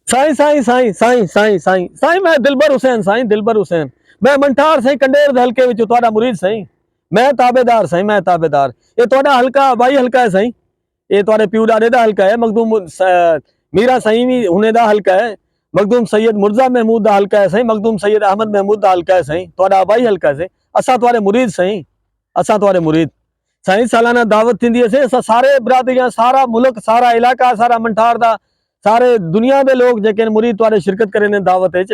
साईं साईं साईं साईं साईं साईं साईं मैं दिलबर हुसैन साईं दिलबर हुसैन मैं मंठार साईं कंडेर दे हलके विच तुहाडा मुरीद साईं मैं ताबेदार साईं मैं ताबेदार ये तुहाडा हलका बाई हलका है साईं ये तुहाडे प्यू डाडे दा हलका है मखदूम मीरा साईं भी हुने दा हलका है मखदूम सैयद मुर्जा महमूद दा हलका है साईं मखदूम सैयद अहमद महमूद दा हलका है साईं तुहाडा बाई हलका है साईं असां तुहाडे मुरीद साईं असां तुहाडे मुरीद साईं सालाना दावत थींदी है साईं असां सारे बिरादरियां सारा मुल्क सारा इलाका सारा मंठार दा सारे दुनिया के लोग जेके मुरीद तुहाडे शिरकत करे ने दावत विच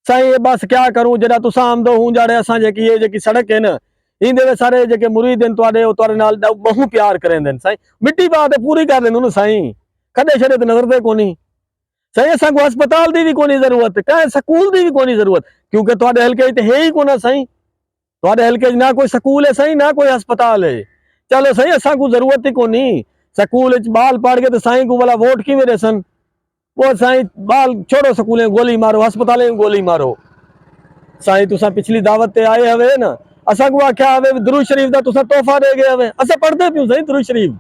साईं बस क्या करूं जरा तुसा आमदो हूं जाड़े असां जेकी ये जेकी सड़क है ना इंदे वे सारे जेके मुरीद हैं तुहाडे नाल बहु प्यार करेंदे साईं मिट्टी बात पूरी कर देंदे न साईं कदे छड़े ते नजर दे कोनी साईं असां को अस्पताल दी भी कोनी जरूरत कहीं स्कूल दी भी कोनी जरूरत क्योंकि तुहाडे हलके ते है ही कोना साईं तुहाडे हलके ना कोई स्कूल है साईं ना कोई अस्पताल है चलो साईं असां को जरूरत ही कोनी स्कूल बाल पढ़ के तो साईं को भला वोट की मेरे सन वो साईं बाल छोड़ो स्कूलें गोली मारो अस्पतालें गोली मारो साईं तुसा पिछली दावत ते आए हवे ना असा को आख्या हवे दुरूद शरीफ दा तुसा तोहफा दे गए हवे असा पढ़दे पियूं साईं दुरूद शरीफ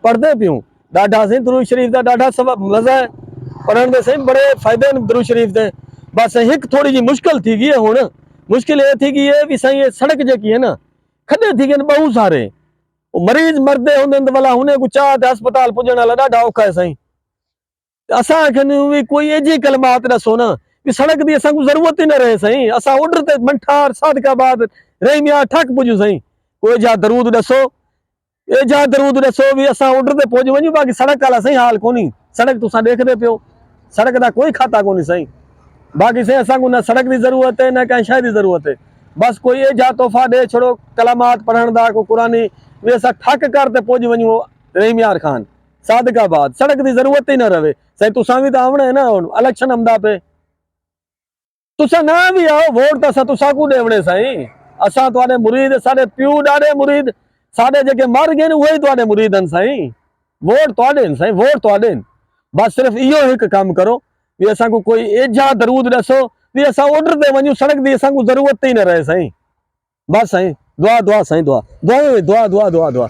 पढ़दे पियूं डाढा साईं दुरूद शरीफ दा डाढा सबब मजा है पढ़न दे साईं बड़े फायदे न दुरूद शरीफ दे बस एक थोड़ी जी मुश्किल थी गई है हुण मुश्किल ये थी गई है भी साईं सड़क जेकी है ना खड्डे थी गए बहुत सारे मरीज मरदे होंदे वाला हुने को चाह ते अस्पताल पुजण वाला डाढा औखा है साईं असा भी कोई एजी कलमात दसो ना भी सड़क की असा को जरूरत ही न रहे सही असा ऑर्डर ते मंठार सादकाबाद रहीमिया ठक पुजू सही कोई जा दरूद दसो ए जा दरूद दसो भी असा ऑर्डर ते पहुंच वणू बाकी सड़क वाला सही हाल कोनी सड़क तुसा देखदे पियो सड़क दा कोई खाता कोनी सही बाकी सही असा को ना सड़क की जरूरत है ना कहीं शायद जरूरत है बस कोई ए जा तोहफा दे छोड़ो कलामात पढ़न दा को कुरानी वे असा ठक करते पहुंच वणू रहीमियार खान सादकाबाद सड़क की जरूरत ही ना रहे सही तुसा भी तो आवना है ना इलेक्शन आमदा पे तुसा ना भी आओ वोट तो असा तुसा को देवने साईं असा तुहाडे मुरीद साडे प्यू डाडे मुरीद साडे जेके मर गए वही तुहाडे मुरीद हैं साईं वोट तुहाडे साईं वोट तुहाडे बस सिर्फ इहो एक काम करो भी असा को कोई एजा दरूद दसो भी असा ऑर्डर ते वणू सड़क की असा को जरूरत ही न रहे साईं बस साईं दुआ दुआ साईं दुआ दुआ दुआ दुआ दुआ दुआ